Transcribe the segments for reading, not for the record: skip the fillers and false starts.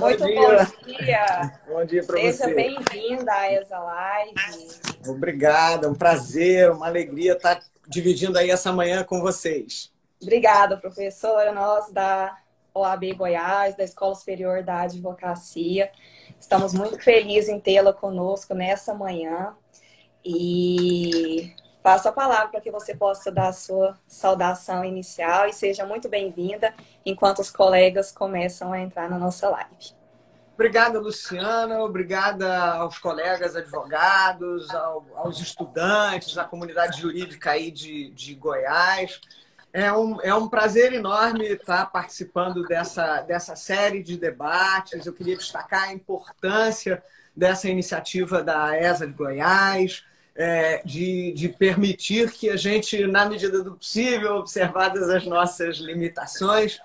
Bom Muito bom dia. dia. Bom dia para Seja você. bem-vinda a essa live. Obrigado, é um prazer, uma alegria estar dividindo aí essa manhã com vocês. Obrigada, professora, nós da OAB Goiás, da Escola Superior da Advocacia. Estamos muito felizes em tê-la conosco nessa manhã. E passo a palavra para que você possa dar a sua saudação inicial e seja muito bem-vinda enquanto os colegas começam a entrar na nossa live. Obrigada, Luciana. Obrigada aos colegas advogados, aos estudantes, à comunidade jurídica aí de Goiás. É um prazer enorme estar participando dessa série de debates. Eu queria destacar a importância dessa iniciativa da ESA de Goiás, de permitir que a gente, na medida do possível, observadas as nossas limitações,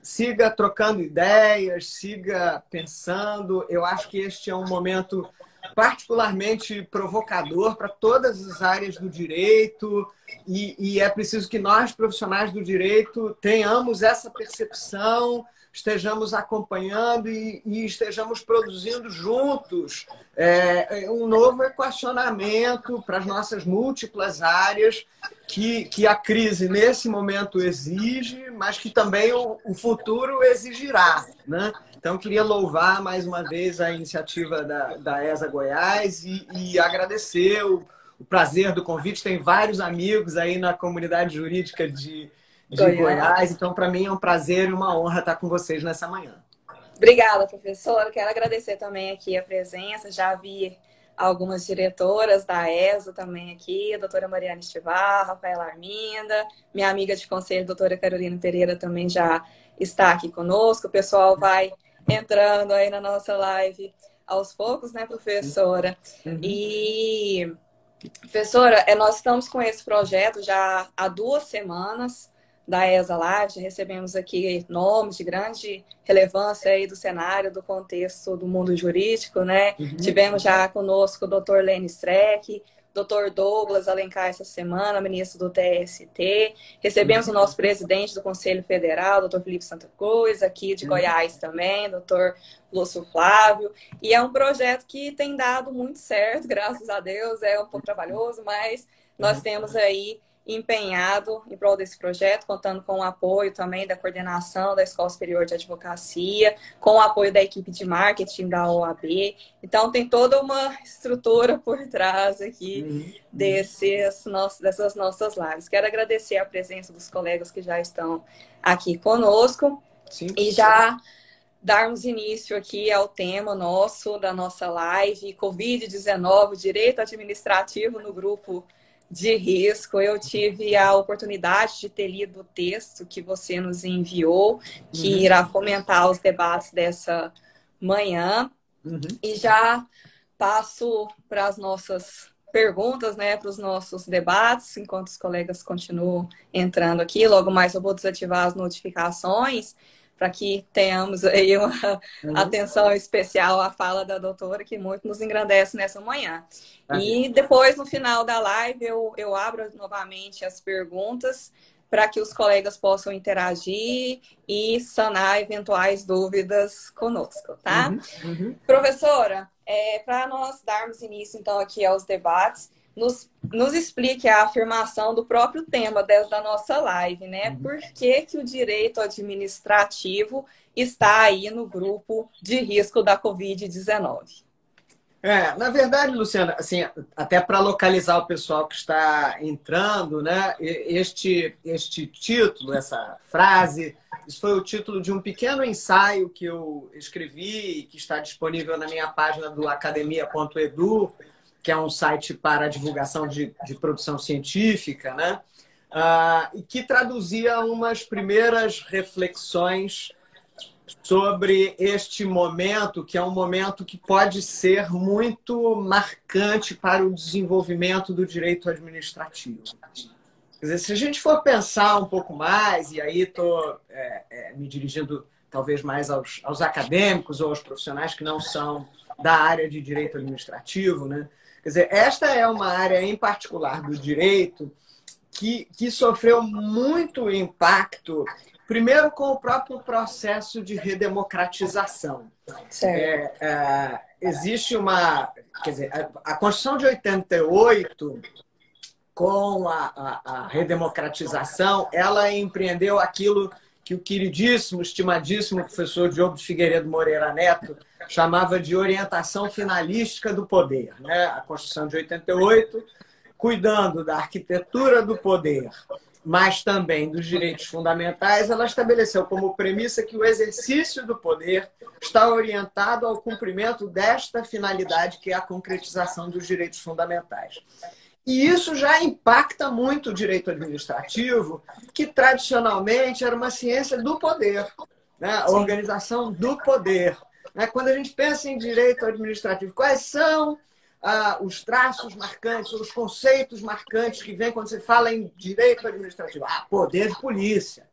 siga trocando ideias, siga pensando. Eu acho que este é um momento particularmente provocador para todas as áreas do direito e é preciso que nós, profissionais do direito, tenhamos essa percepção, estejamos acompanhando e estejamos produzindo juntos um novo equacionamento para as nossas múltiplas áreas que a crise, nesse momento, exige, mas que também o futuro exigirá, né? Então, queria louvar mais uma vez a iniciativa da ESA Goiás e agradecer o prazer do convite. Tem vários amigos aí na comunidade jurídica de Goiás. Então, para mim é um prazer e uma honra estar com vocês nessa manhã. Obrigada, professora. Quero agradecer também aqui a presença. Já vi algumas diretoras da ESA também aqui, a doutora Mariana Estivar, Rafaela Arminda, minha amiga de conselho, doutora Carolina Pereira, também já está aqui conosco. O pessoal vai entrando aí na nossa live aos poucos, né, professora? Uhum. E, professora, nós estamos com esse projeto já há 2 semanas da ESA Live, já recebemos aqui nomes de grande relevância aí do cenário, do contexto do mundo jurídico, né? Uhum. Tivemos já conosco o Dr. Lênin Streck, Dr. Douglas Alencar essa semana, ministro do TST. Recebemos o nosso presidente do Conselho Federal, Dr. Felipe Santa Cruz, aqui de Goiás também, Dr. Lúcio Flávio. E é um projeto que tem dado muito certo, graças a Deus. É um pouco trabalhoso, mas nós temos aí empenhado em prol desse projeto, contando com o apoio também da coordenação da Escola Superior de Advocacia, com o apoio da equipe de marketing da OAB. Então, tem toda uma estrutura por trás aqui dessas nossas lives. Quero agradecer a presença dos colegas que já estão aqui conosco. Sim. E já darmos início aqui ao tema nosso, da nossa live, Covid-19, Direito Administrativo no Grupo de Risco. Eu tive a oportunidade de ter lido o texto que você nos enviou, que irá fomentar os debates dessa manhã. E já passo para as nossas perguntas, né, para os nossos debates, enquanto os colegas continuam entrando aqui. Logo mais eu vou desativar as notificações para que tenhamos aí uma atenção especial à fala da doutora, que muito nos engrandece nessa manhã. E depois, no final da live, eu abro novamente as perguntas para que os colegas possam interagir e sanar eventuais dúvidas conosco, tá? Professora, para nós darmos início, então, aqui aos debates, nos explique a afirmação do próprio tema da nossa live, né? Por que o direito administrativo está aí no grupo de risco da Covid-19? Na verdade, Luciana, assim, até para localizar o pessoal que está entrando, né? Este título, essa frase, isso foi o título de um pequeno ensaio que eu escrevi e que está disponível na minha página do academia.edu, que é um site para divulgação de produção científica, né? E que traduzia umas primeiras reflexões sobre este momento, que é um momento que pode ser muito marcante para o desenvolvimento do direito administrativo. Quer dizer, se a gente for pensar um pouco mais, e aí estou me dirigindo talvez mais aos acadêmicos ou aos profissionais que não são da área de direito administrativo, né? Quer dizer, esta é uma área em particular do direito que sofreu muito impacto, primeiro com o próprio processo de redemocratização. Existe uma... Quer dizer, a Constituição de 88, com a redemocratização, ela empreendeu aquilo que o queridíssimo, estimadíssimo professor Diogo de Figueiredo Moreira Neto chamava de orientação finalística do poder, né? A Constituição de 88, cuidando da arquitetura do poder, mas também dos direitos fundamentais, ela estabeleceu como premissa que o exercício do poder está orientado ao cumprimento desta finalidade, que é a concretização dos direitos fundamentais. E isso já impacta muito o direito administrativo, que tradicionalmente era uma ciência do poder, né? A organização do poder. Quando a gente pensa em direito administrativo, quais são os traços marcantes, os conceitos marcantes que vêm quando se fala em direito administrativo? Poder de polícia.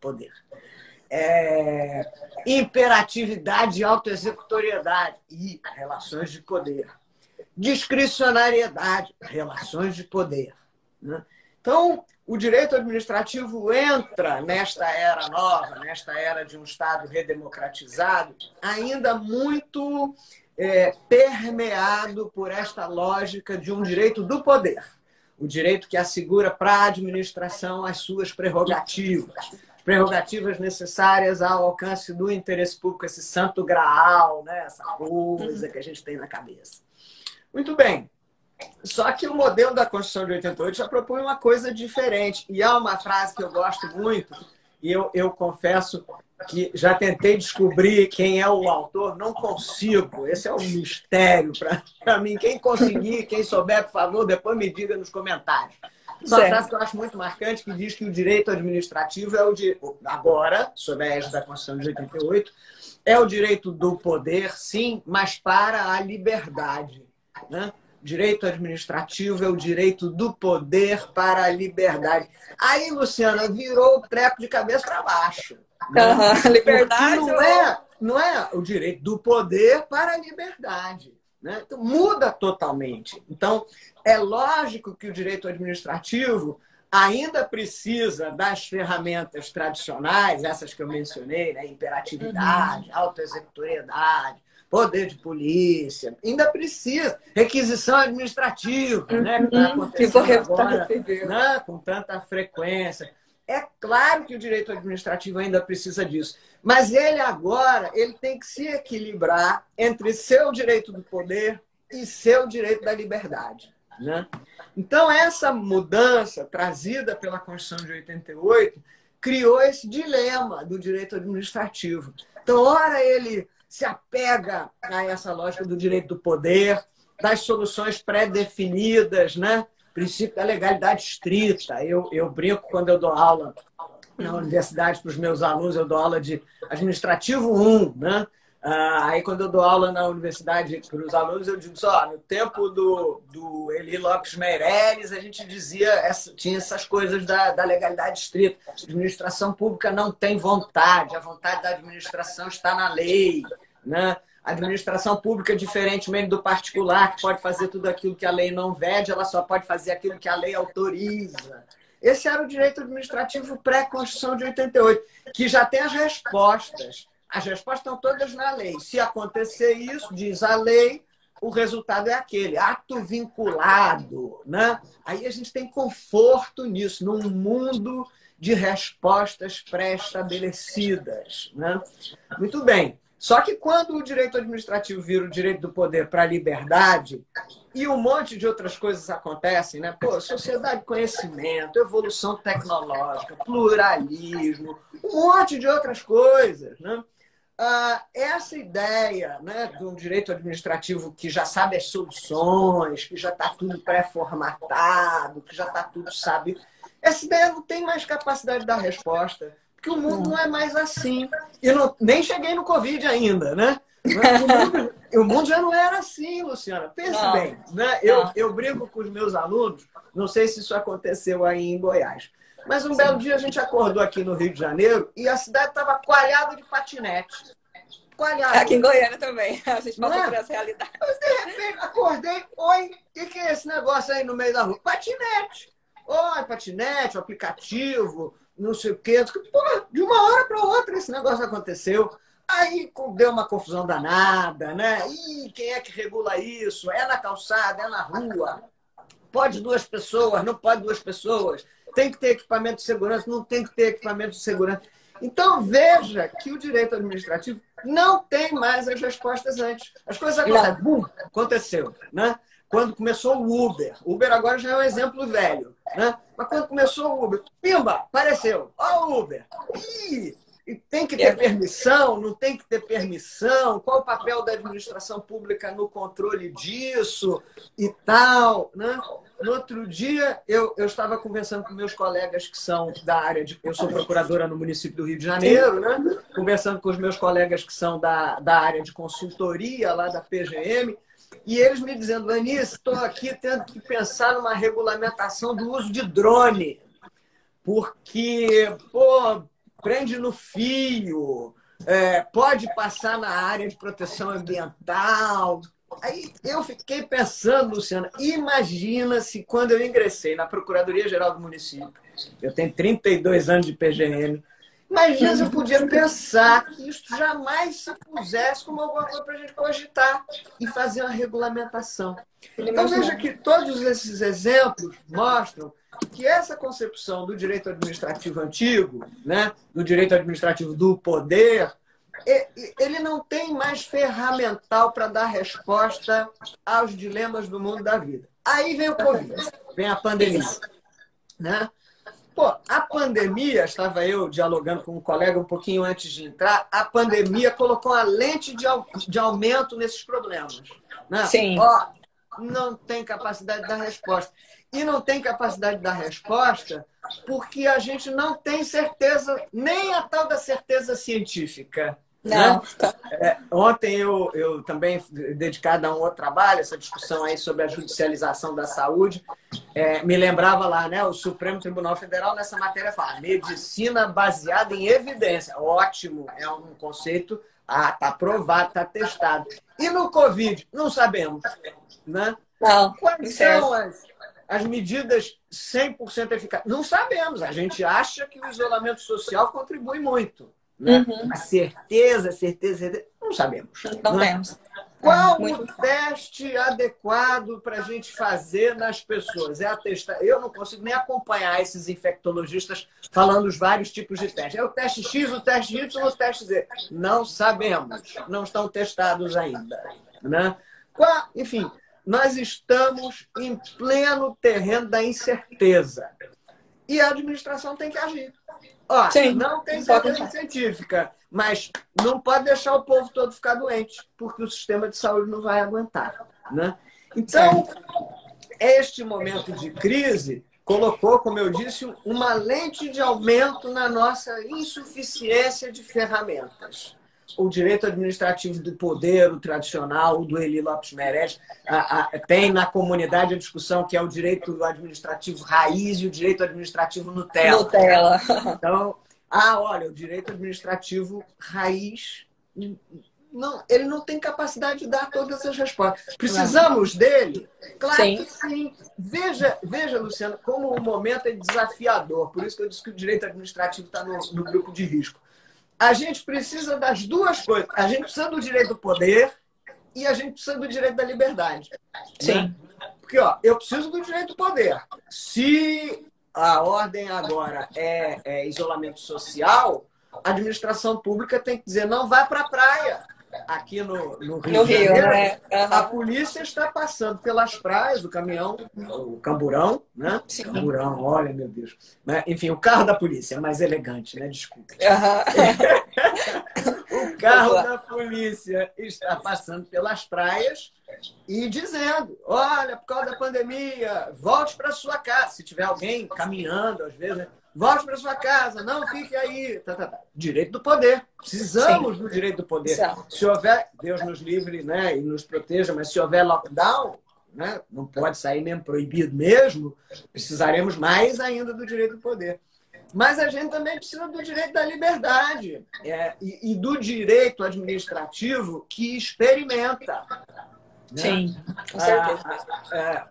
Poder. Imperatividade e autoexecutoriedade. Relações de poder. Discricionariedade, relações de poder. Né? Então, o direito administrativo entra nesta era nova, nesta era de um Estado redemocratizado, ainda muito permeado por esta lógica de um direito do poder. O direito que assegura para a administração as suas prerrogativas necessárias ao alcance do interesse público, esse santo graal, né? Essa coisa que a gente tem na cabeça. Muito bem. Só que o modelo da Constituição de 88 já propõe uma coisa diferente. E há uma frase que eu gosto muito, e eu confesso que já tentei descobrir quem é o autor, não consigo. Esse é um mistério para mim. Quem conseguir, quem souber, por favor, depois me diga nos comentários. Uma frase que eu acho muito marcante, que diz que o direito administrativo é agora, sob a égide da Constituição de 88, é o direito do poder, sim, mas para a liberdade. Né? Direito administrativo é o direito do poder para a liberdade. Aí, Luciana, virou o treco de cabeça para baixo. Né? Liberdade não é o direito do poder para a liberdade. Né? Então, muda totalmente. Então, é lógico que o direito administrativo ainda precisa das ferramentas tradicionais, essas que eu mencionei, né? Imperatividade, autoexecutoriedade, poder de polícia, ainda precisa. Requisição administrativa, né? Que está acontecendo agora, né? Com tanta frequência. É claro que o direito administrativo ainda precisa disso, mas ele tem que se equilibrar entre seu direito do poder e seu direito da liberdade. Né? Então, essa mudança trazida pela Constituição de 88 criou esse dilema do direito administrativo. Então, ora ele se apega a essa lógica do direito do poder, das soluções pré-definidas, né? Princípio da legalidade estrita. Eu brinco quando eu dou aula na universidade para os meus alunos, eu dou aula de administrativo 1, né? Aí, quando eu dou aula na universidade para os alunos, eu digo só, no tempo do Eli Lopes Meireles, a gente tinha essas coisas da legalidade estrita. A administração pública não tem vontade, a vontade da administração está na lei. Né? A administração pública, diferentemente do particular, que pode fazer tudo aquilo que a lei não vede, ela só pode fazer aquilo que a lei autoriza. Esse era o direito administrativo pré-Constituição de 88, que já tem as respostas. As respostas estão todas na lei. Se acontecer isso, diz a lei, o resultado é aquele, ato vinculado. Né? Aí a gente tem conforto nisso, num mundo de respostas pré-estabelecidas. Né? Muito bem. Só que quando o direito administrativo vira o direito do poder para a liberdade, e um monte de outras coisas acontecem, né? Pô, sociedade de conhecimento, evolução tecnológica, pluralismo, um monte de outras coisas, né? Essa ideia, né, de um direito administrativo que já sabe as soluções, que já está tudo pré-formatado, que já está tudo sabe, essa ideia não tem mais capacidade de dar resposta, porque o mundo não é mais assim. E nem cheguei no Covid ainda, né? O mundo já não era assim, Luciana. Pense bem, né? Eu brinco com os meus alunos, não sei se isso aconteceu aí em Goiás. Mas um belo dia a gente acordou aqui no Rio de Janeiro e a cidade estava coalhada de patinete. Coalhada. Aqui em Goiânia também. A gente passou por essa realidade. Mas de repente acordei, oi, o que é esse negócio aí no meio da rua? Patinete. Oi, patinete, o aplicativo, não sei o quê. Pô, de uma hora para outra esse negócio aconteceu. Aí deu uma confusão danada, né? Ih, quem é que regula isso? É na calçada, é na rua. Pode duas pessoas, não pode duas pessoas. Tem que ter equipamento de segurança, não tem que ter equipamento de segurança. Então, veja que o direito administrativo não tem mais as respostas antes. As coisas acontecem. Bum, aconteceu, né? Quando começou o Uber. O Uber agora já é um exemplo velho, né? Mas quando começou o Uber, pimba, apareceu. Ó o Uber. Ih, e tem que ter permissão, não tem que ter permissão, qual o papel da administração pública no controle disso e tal, né? No outro dia, eu estava conversando com meus colegas que são da área de... Eu sou procuradora no município do Rio de Janeiro, né? Conversando com os meus colegas que são da área de consultoria, lá da PGM, e eles me dizendo, Anice, estou aqui tendo que pensar numa regulamentação do uso de drone, porque, pô, prende no fio, pode passar na área de proteção ambiental. Aí eu fiquei pensando, Luciana, imagina se quando eu ingressei na Procuradoria-Geral do Município, eu tenho 32 anos de PGM, imagina se eu podia pensar que isso jamais se pusesse como alguma coisa para a gente cogitar e fazer uma regulamentação. Então veja que todos esses exemplos mostram que essa concepção do direito administrativo antigo, né, do direito administrativo do poder, ele não tem mais ferramental para dar resposta aos dilemas do mundo da vida. Aí vem o Covid, vem a pandemia, né? Pô, a pandemia, estava eu dialogando com um colega um pouquinho antes de entrar, a pandemia colocou uma lente de aumento nesses problemas, né? Sim. Ó, não tem capacidade de dar resposta. E não tem capacidade de dar resposta porque a gente não tem certeza, nem a tal da certeza científica. Não. Né? Ontem eu também, dedicado a um outro trabalho, essa discussão aí sobre a judicialização da saúde, me lembrava lá, né? O Supremo Tribunal Federal nessa matéria fala medicina baseada em evidência. Ótimo, é um conceito, está provado, está testado. E no Covid? Não sabemos. Né? Não. Quais são as medidas 100% eficazes? Não sabemos. A gente acha que o isolamento social contribui muito. Né? A certeza, não sabemos. Não né? temos. Qual o teste adequado para a gente fazer nas pessoas? Eu não consigo nem acompanhar esses infectologistas falando os vários tipos de testes. É o teste X, o teste Y, o teste Z. Não sabemos. Não estão testados ainda. Né? Enfim, nós estamos em pleno terreno da incerteza. E a administração tem que agir. Ó, não tem certeza científica, mas não pode deixar o povo todo ficar doente, porque o sistema de saúde não vai aguentar. Né? Então, este momento de crise colocou, como eu disse, uma lente de aumento na nossa insuficiência de ferramentas. O direito administrativo do poder, o tradicional, o do Eli Lopes Merez, tem na comunidade a discussão que é o direito administrativo raiz e o direito administrativo Nutella. Nutella. Então, olha, o direito administrativo raiz, ele não tem capacidade de dar todas as respostas. Precisamos dele? Claro que sim. Veja, Luciana, como o momento é desafiador. Por isso que eu disse que o direito administrativo está no grupo de risco. A gente precisa das duas coisas. A gente precisa do direito do poder e a gente precisa do direito da liberdade. Sim. Né? Porque, ó, eu preciso do direito do poder. Se a ordem agora é isolamento social, a administração pública tem que dizer, não vai para a praia. Aqui no Rio de Janeiro, né? A polícia está passando pelas praias, o caminhão, o camburão, né? Sim. Camburão, olha, meu Deus. Né? Enfim, o carro da polícia é mais elegante, né? Desculpa. O carro da polícia está passando pelas praias e dizendo, olha, por causa da pandemia, volte para sua casa. Se tiver alguém caminhando, às vezes, volte para sua casa, não fique aí. Direito do poder. Precisamos do direito do poder. Se houver, Deus nos livre, né, e nos proteja, mas se houver lockdown, né, não pode sair mesmo, proibido mesmo, precisaremos mais ainda do direito do poder. Mas a gente também precisa do direito da liberdade e do direito administrativo que experimenta. Né? Sim, com certeza.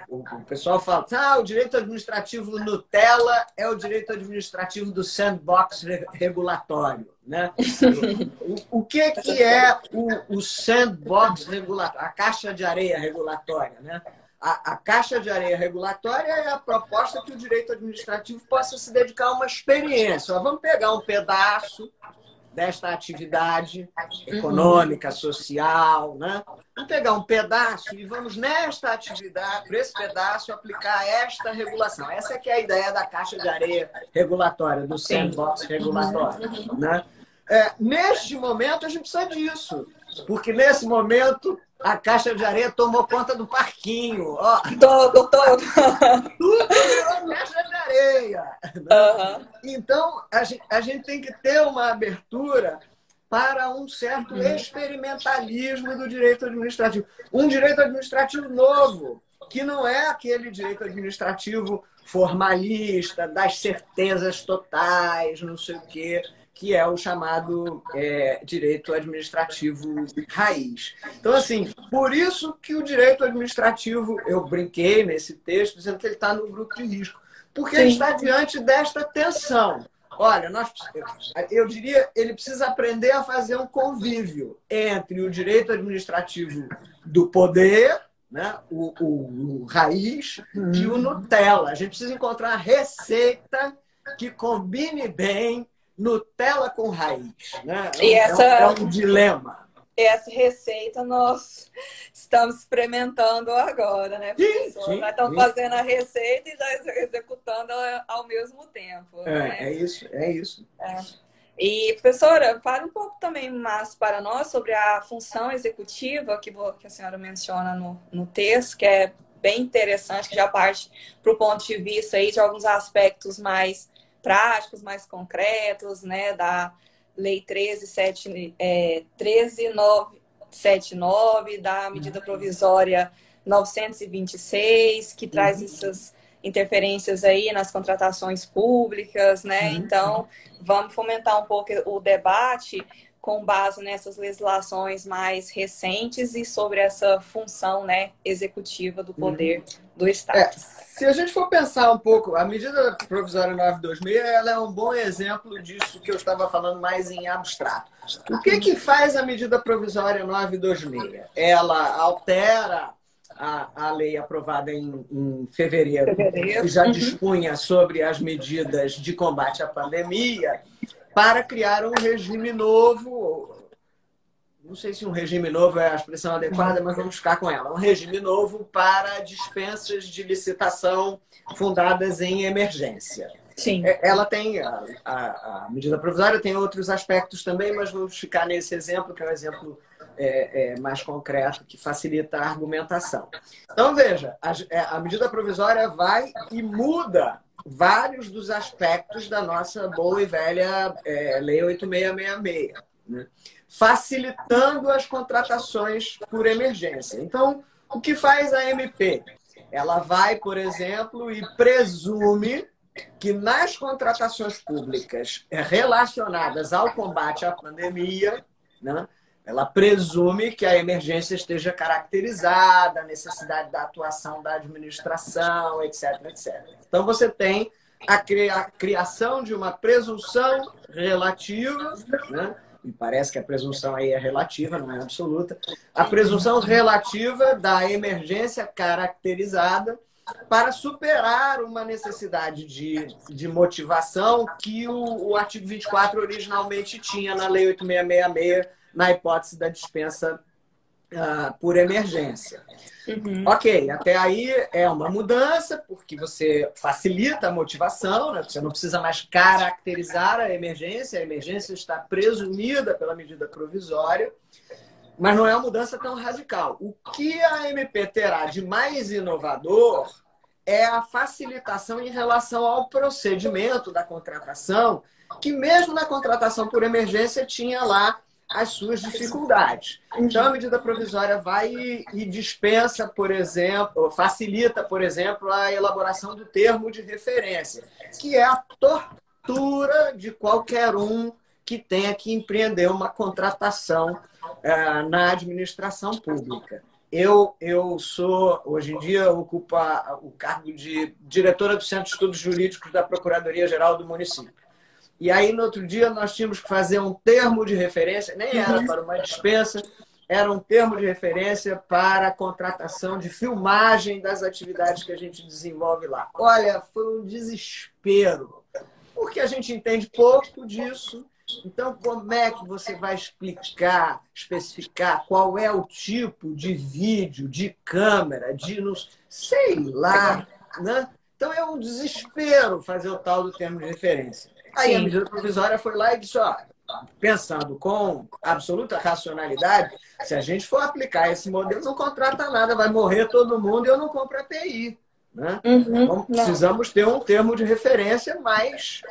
o pessoal fala, o direito administrativo Nutella é o direito administrativo do sandbox regulatório, né? O que é o sandbox regulatório, a caixa de areia regulatória, né? A caixa de areia regulatória é a proposta que o direito administrativo possa se dedicar a uma experiência. Vamos pegar um pedaço desta atividade econômica, social, né? Vamos pegar um pedaço e vamos, nesta atividade, para esse pedaço, aplicar esta regulação. Essa que é a ideia da caixa de areia regulatória, do sandbox regulatório, né? Neste momento, a gente precisa disso, porque nesse momento a caixa de areia tomou conta do parquinho. Ó. Todo. Tudo virou caixa de areia. Né? Então, a gente tem que ter uma abertura para um certo experimentalismo do direito administrativo. Um direito administrativo novo, que não é aquele direito administrativo formalista, das certezas totais, não sei o quê, que é o chamado direito administrativo raiz. Então, assim, por isso que o direito administrativo, eu brinquei nesse texto, dizendo que ele está no grupo de risco, porque ele está diante desta tensão. Olha, eu diria, ele precisa aprender a fazer um convívio entre o direito administrativo do poder, né, o raiz, e o Nutella. A gente precisa encontrar a receita que combine bem Nutella com raiz, né? É um dilema. Essa receita nós estamos experimentando agora, né, professor? Nós estamos fazendo a receita e já executando ao mesmo tempo. Né? É isso. E, professora, fale um pouco também mais para nós sobre a função executiva que a senhora menciona no texto, que é bem interessante, que já parte para o ponto de vista aí de alguns aspectos mais práticos, mais concretos, né, da Lei 13.979, da medida provisória 926, que traz essas interferências aí nas contratações públicas, né? Então, vamos fomentar um pouco o debate com base nessas legislações mais recentes e sobre essa função, né, executiva do poder do Estado. Se a gente for pensar um pouco, a medida provisória 926, ela é um bom exemplo disso que eu estava falando mais em abstrato. O que faz a medida provisória 926? Ela altera a lei aprovada em fevereiro, que já dispunha sobre as medidas de combate à pandemia, para criar um regime novo. Não sei se um regime novo é a expressão adequada, mas vamos ficar com ela. Um regime novo para dispensas de licitação fundadas em emergência. Sim. Ela tem, a medida provisória tem outros aspectos também, mas vamos ficar nesse exemplo, que é um exemplo mais concreto, que facilita a argumentação. Então, veja, a medida provisória vai e muda vários dos aspectos da nossa boa e velha Lei 8666, né? Facilitando as contratações por emergência. Então, o que faz a MP? Ela vai, por exemplo, e presume que nas contratações públicas relacionadas ao combate à pandemia, né, ela presume que a emergência esteja caracterizada, a necessidade da atuação da administração, etc, etc. Então, você tem a criação de uma presunção relativa, né? Me parece que a presunção aí é relativa, não é absoluta. A presunção relativa da emergência caracterizada para superar uma necessidade de motivação que o artigo 24 originalmente tinha na Lei 8666, na hipótese da dispensa por emergência. Ok, até aí é uma mudança, porque você facilita a motivação, né? Você não precisa mais caracterizar a emergência está presumida pela medida provisória, mas não é uma mudança tão radical. O que a MP terá de mais inovador é a facilitação em relação ao procedimento da contratação, que mesmo na contratação por emergência tinha lá as suas dificuldades. Então, a medida provisória vai e dispensa, por exemplo, facilita, por exemplo, a elaboração do termo de referência, que é a tortura de qualquer um que tenha que empreender uma contratação na administração pública. Eu sou, hoje em dia, ocupo o cargo de diretora do Centro de Estudos Jurídicos da Procuradoria-Geral do município. E aí, no outro dia, nós tínhamos que fazer um termo de referência, nem era para uma dispensa, era um termo de referência para a contratação de filmagem das atividades que a gente desenvolve lá. Olha, foi um desespero, porque a gente entende pouco disso. Então, como é que você vai explicar, especificar qual é o tipo de vídeo, de câmera, de sei lá, né? Então, é um desespero fazer o tal do termo de referência. Aí a medida provisória foi lá e disse, ó, pensando com absoluta racionalidade, se a gente for aplicar esse modelo, não contrata nada, vai morrer todo mundo e eu não compro EPI. Né? Então, precisamos ter um termo de referência mais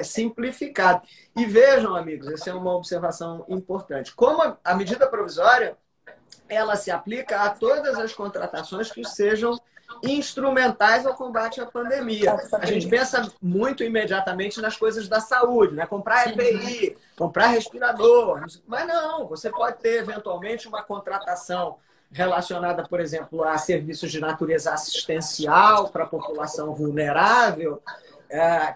simplificado. E vejam, amigos, essa é uma observação importante. Como a medida provisória, ela se aplica a todas as contratações que sejam instrumentais ao combate à pandemia. A gente pensa muito imediatamente nas coisas da saúde, né? Comprar EPI, comprar respirador. Mas não, você pode ter, eventualmente, uma contratação relacionada, por exemplo, a serviços de natureza assistencial para a população vulnerável,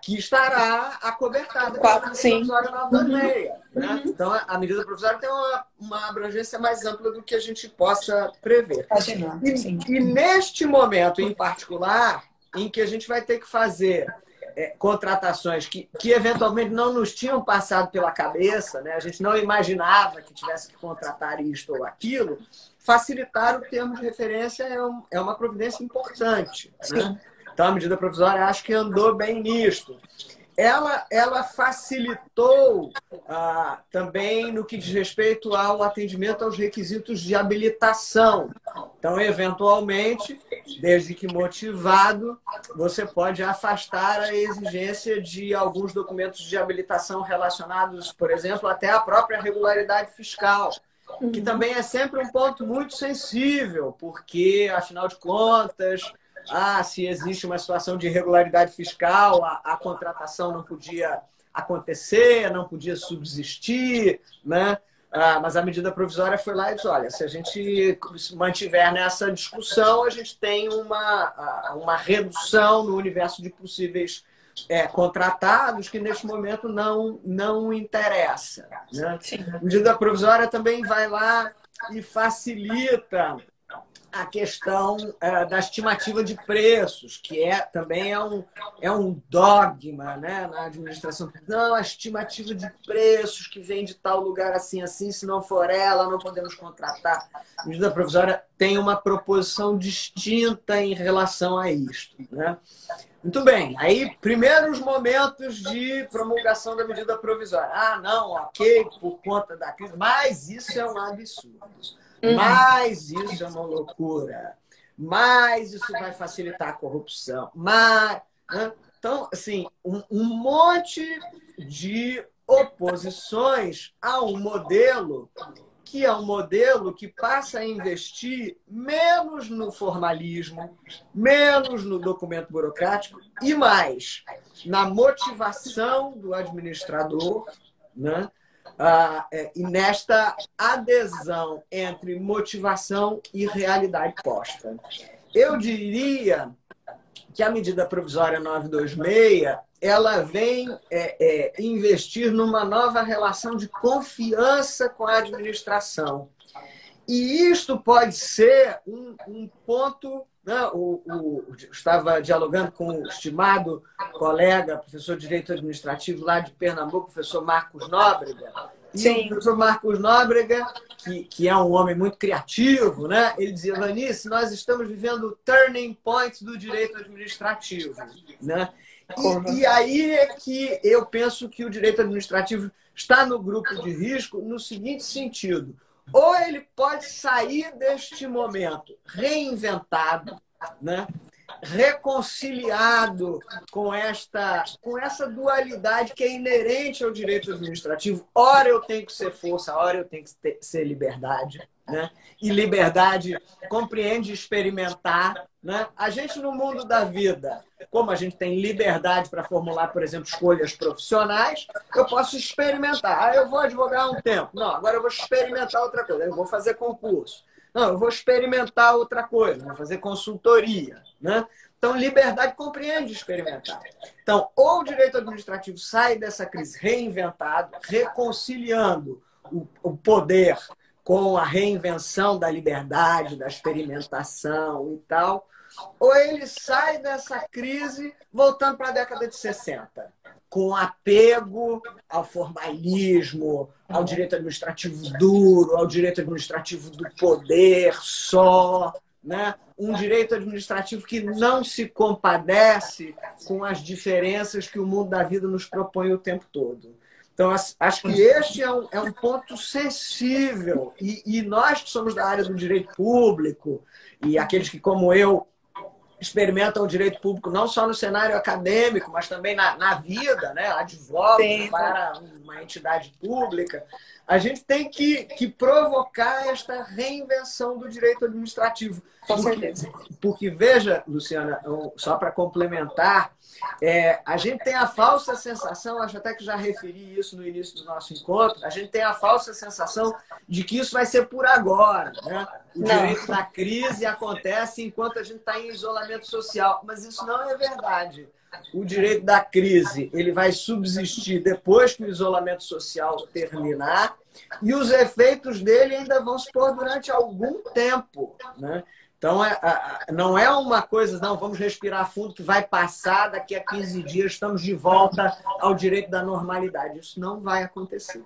que estará acobertada pela medida provisória 926. Né? Então, a medida provisória tem uma abrangência mais ampla do que a gente possa prever. E neste momento, em particular, em que a gente vai ter que fazer contratações que eventualmente não nos tinham passado pela cabeça, né? A gente não imaginava que tivesse que contratar isto ou aquilo, facilitar o termo de referência é uma providência importante. Né? Então, a medida provisória acho que andou bem nisto. Ela facilitou também no que diz respeito ao atendimento aos requisitos de habilitação. Então, eventualmente, desde que motivado, você pode afastar a exigência de alguns documentos de habilitação relacionados, por exemplo, até à própria regularidade fiscal, que também é sempre um ponto muito sensível, porque, afinal de contas, se existe uma situação de irregularidade fiscal, a contratação não podia acontecer, não podia subsistir, né? Mas a medida provisória foi lá e disse, olha, se a gente mantiver nessa discussão, a gente tem uma redução no universo de possíveis contratados que neste momento não interessa. Né? A medida provisória também vai lá e facilita a questão da estimativa de preços, que também é um dogma, né, na administração. Não, a estimativa de preços que vem de tal lugar assim, se não for ela, não podemos contratar. A medida provisória tem uma proposição distinta em relação a isto. Né? Muito bem, aí primeiros momentos de promulgação da medida provisória. Não, ok, por conta da crise, mas isso é um absurdo. Mas isso é uma loucura. Mas isso vai facilitar a corrupção. Né? Então, assim, um monte de oposições a um modelo que é um modelo que passa a investir menos no formalismo, menos no documento burocrático e mais na motivação do administrador, né? E nesta adesão entre motivação e realidade posta. Eu diria que a medida provisória 926 ela vem investir numa nova relação de confiança com a administração. E isto pode ser um ponto... Né? Estava dialogando com o estimado colega, professor de Direito Administrativo lá de Pernambuco, professor Marcos Nóbrega. E o professor Marcos Nóbrega, que é um homem muito criativo, né? Ele dizia, Vanice, nós estamos vivendo turning points do direito administrativo. Né? E aí é que eu penso que o direito administrativo está no grupo de risco no seguinte sentido. Ou ele pode sair deste momento reinventado, né? Reconciliado com essa dualidade que é inerente ao direito administrativo. Ora eu tenho que ser força, ora eu tenho que ser liberdade. Né? E liberdade compreende experimentar. Né? A gente, no mundo da vida, como a gente tem liberdade para formular, por exemplo, escolhas profissionais, eu posso experimentar. Eu vou advogar um tempo. Não, agora eu vou experimentar outra coisa. Eu vou fazer concurso. Não, eu vou experimentar outra coisa, vou fazer consultoria, né? Então, liberdade compreende experimentar. Então, ou o direito administrativo sai dessa crise reinventado, reconciliando o poder com a reinvenção da liberdade, da experimentação e tal, ou ele sai dessa crise voltando para a década de 60, com apego ao formalismo, ao direito administrativo duro, ao direito administrativo do poder só, né? Um direito administrativo que não se compadece com as diferenças que o mundo da vida nos propõe o tempo todo. Então, acho que este é um ponto sensível. E nós que somos da área do direito público, e aqueles que, como eu, experimentam o direito público não só no cenário acadêmico, mas também na vida, né? Advogam para uma entidade pública, a gente tem que provocar esta reinvenção do direito administrativo. Com certeza. Porque, veja, Luciana, só para complementar, a gente tem a falsa sensação, acho até que já referi isso no início do nosso encontro, a gente tem a falsa sensação de que isso vai ser por agora, né? O direito da crise acontece enquanto a gente está em isolamento social, mas isso não é verdade. O direito da crise ele vai subsistir depois que o isolamento social terminar e os efeitos dele ainda vão se pôr durante algum tempo, né? Então, não é uma coisa, não, vamos respirar fundo que vai passar, daqui a 15 dias estamos de volta ao direito da normalidade. Isso não vai acontecer.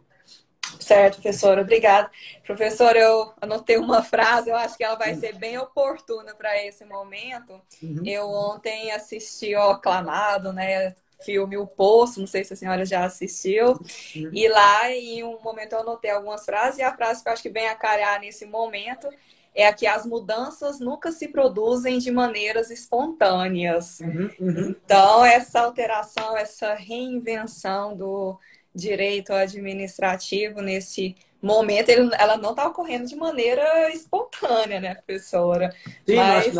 Certo, professora, obrigada. Professora, eu anotei uma frase, eu acho que ela vai ser bem oportuna para esse momento. Eu ontem assisti ao aclamado, né, filme O Poço, não sei se a senhora já assistiu. E lá, em um momento, eu anotei algumas frases, e a frase que eu acho que vem a calhar nesse momento é a que as mudanças nunca se produzem de maneiras espontâneas. Então, essa alteração, essa reinvenção do direito administrativo nesse momento, ela não está ocorrendo de maneira espontânea, né, professora? Sim, mas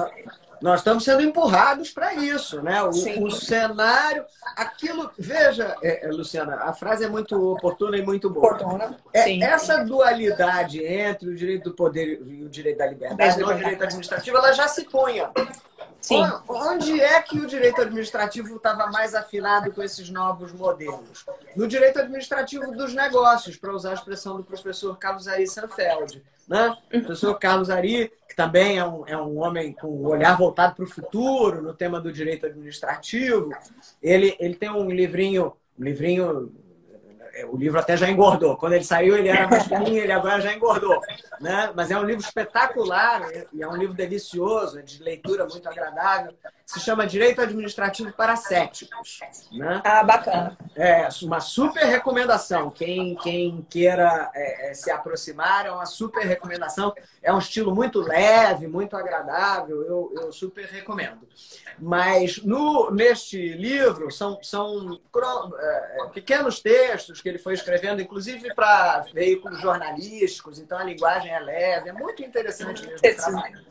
nós estamos sendo empurrados para isso, né? O cenário, aquilo... Veja, Luciana, a frase é muito oportuna e muito boa. Oportuna, essa dualidade entre o direito do poder e o direito da liberdade, o direito administrativo, ela já se punha. Sim. Onde é que o direito administrativo estava mais afinado com esses novos modelos? No direito administrativo dos negócios, para usar a expressão do professor Carlos Ari Sanfeld, né? O professor Carlos Ari, que também é um homem com um olhar voltado para o futuro no tema do direito administrativo, ele tem um livrinho, o livro até já engordou. Quando ele saiu, ele era mais fininho, ele agora já engordou, né? Mas é um livro espetacular e é um livro delicioso, de leitura muito agradável. Se chama Direito Administrativo para Céticos, né? Ah, bacana. É uma super recomendação. Quem queira se aproximar, é uma super recomendação. É um estilo muito leve, muito agradável. Eu super recomendo. Mas neste livro são pequenos textos que ele foi escrevendo, inclusive para veículos jornalísticos. Então a linguagem é leve, é muito interessante mesmo o trabalho.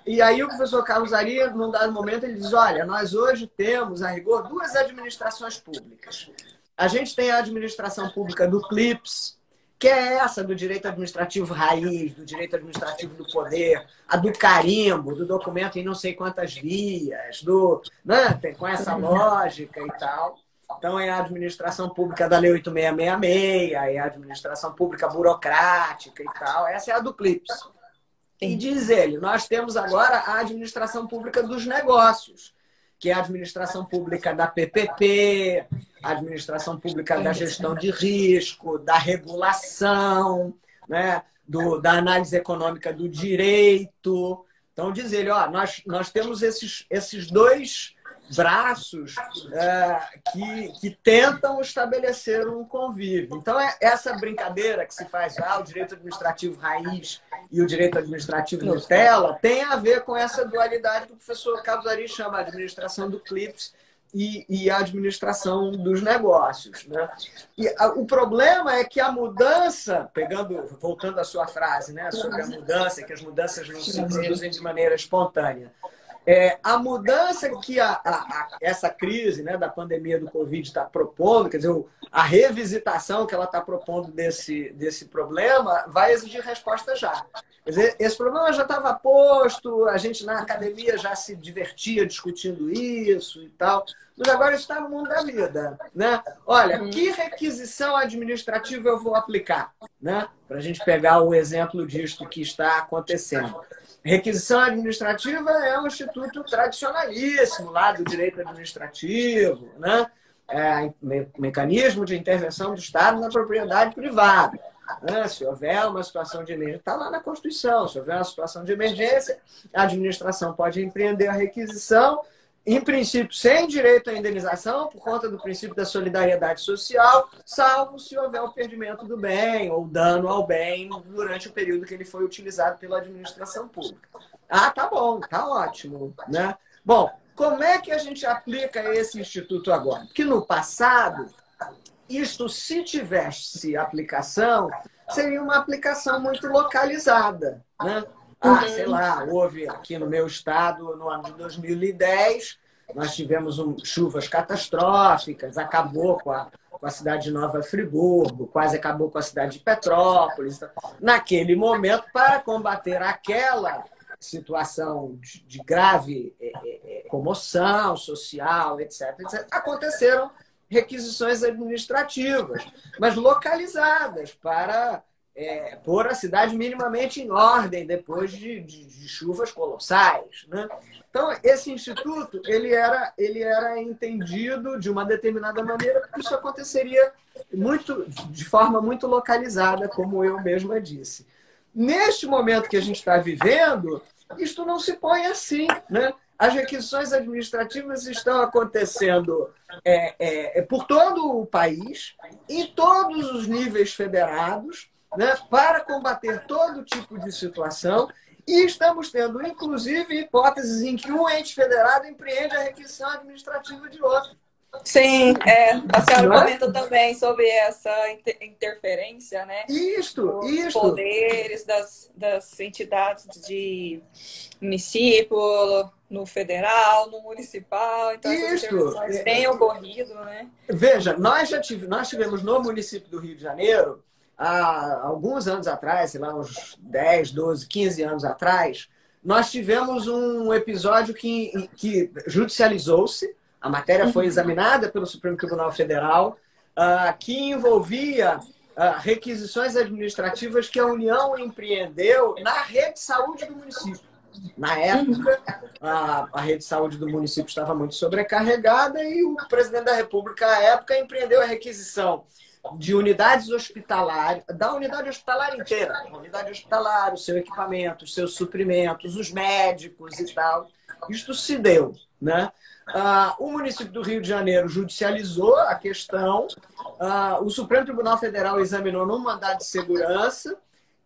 E aí o professor Carlos Ari, num dado momento, ele diz: olha, nós hoje temos, a rigor, duas administrações públicas. A gente tem a administração pública do CLIPS, que é essa do direito administrativo raiz, do direito administrativo do poder, a do carimbo, do documento em não sei quantas vias, né? Com essa lógica e tal. Então, é a administração pública da Lei 8666, é a administração pública burocrática e tal. Essa é a do CLIPS. E diz ele, nós temos agora a administração pública dos negócios, que é a administração pública da PPP, a administração pública da gestão de risco, da regulação, né? Da análise econômica do direito. Então, diz ele, ó, nós temos esses dois braços que tentam estabelecer um convívio. Então, essa brincadeira que se faz o direito administrativo raiz e o direito administrativo Nutella tem a ver com essa dualidade que o professor Carlos Ari chama a administração do CLIPS e a administração dos negócios, né? E o problema é que a mudança, voltando à sua frase, né, sobre a mudança, que as mudanças não se produzem de maneira espontânea. A mudança que essa crise, né, da pandemia do Covid está propondo, quer dizer, a revisitação que ela está propondo desse problema vai exigir resposta já. Quer dizer, esse problema já estava posto, a gente na academia já se divertia discutindo isso e tal, mas agora isso está no mundo da vida, né? Olha, que requisição administrativa eu vou aplicar, né? Para a gente pegar o exemplo disto que está acontecendo. Requisição administrativa é um instituto tradicionalíssimo lá do direito administrativo, né? É mecanismo de intervenção do Estado na propriedade privada. Se houver uma situação de emergência, está lá na Constituição, se houver uma situação de emergência, a administração pode empreender a requisição, em princípio sem direito à indenização, por conta do princípio da solidariedade social, salvo se houver o perdimento do bem ou dano ao bem durante o período que ele foi utilizado pela administração pública. Ah, tá bom, tá ótimo, né? Bom, como é que a gente aplica esse instituto agora? Porque no passado, isto, se tivesse aplicação, seria uma aplicação muito localizada, né? Sei lá, houve aqui no meu estado, no ano de 2010, nós tivemos chuvas catastróficas, acabou com a cidade de Nova Friburgo, quase acabou com a cidade de Petrópolis. Naquele momento, para combater aquela situação de grave comoção social, etc., aconteceram requisições administrativas, mas localizadas para pôr a cidade minimamente em ordem depois de chuvas colossais, né? Então, esse instituto ele era entendido de uma determinada maneira, porque isso aconteceria de forma muito localizada, como eu mesma disse. Neste momento que a gente está vivendo, isto não se põe assim, né? As requisições administrativas estão acontecendo por todo o país, em todos os níveis federados, né, para combater todo tipo de situação, e estamos tendo, inclusive, hipóteses em que um ente federado empreende a requisição administrativa de outro. Sim, a senhora comenta também sobre essa interferência, né? Os poderes das entidades de município, no federal, no municipal. Então, essas intervenções têm ocorrido, né? Veja, nós tivemos no município do Rio de Janeiro, há alguns anos atrás, sei lá, uns 10, 12, 15 anos atrás, nós tivemos um episódio que judicializou-se. A matéria foi examinada pelo Supremo Tribunal Federal, que envolvia requisições administrativas que a União empreendeu na rede de saúde do município. Na época, a rede de saúde do município estava muito sobrecarregada e o presidente da República, à época, empreendeu a requisição de unidades hospitalares, da unidade hospitalar inteira, a unidade hospitalar, o seu equipamento, os seus suprimentos, os médicos e tal. Isto se deu, né? O município do Rio de Janeiro judicializou a questão, o Supremo Tribunal Federal examinou num mandado de segurança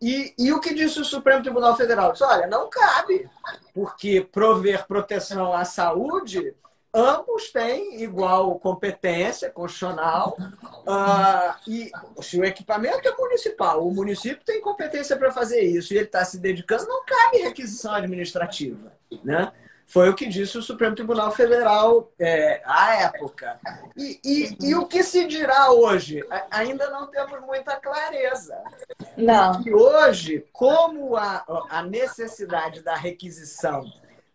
e o que disse o Supremo Tribunal Federal? Disse, olha, não cabe, porque prover proteção à saúde, ambos têm igual competência constitucional e se o equipamento é municipal, o município tem competência para fazer isso e ele está se dedicando, não cabe requisição administrativa, né? Foi o que disse o Supremo Tribunal Federal à época. E o que se dirá hoje? Ainda não temos muita clareza. Não. E hoje, como a necessidade da requisição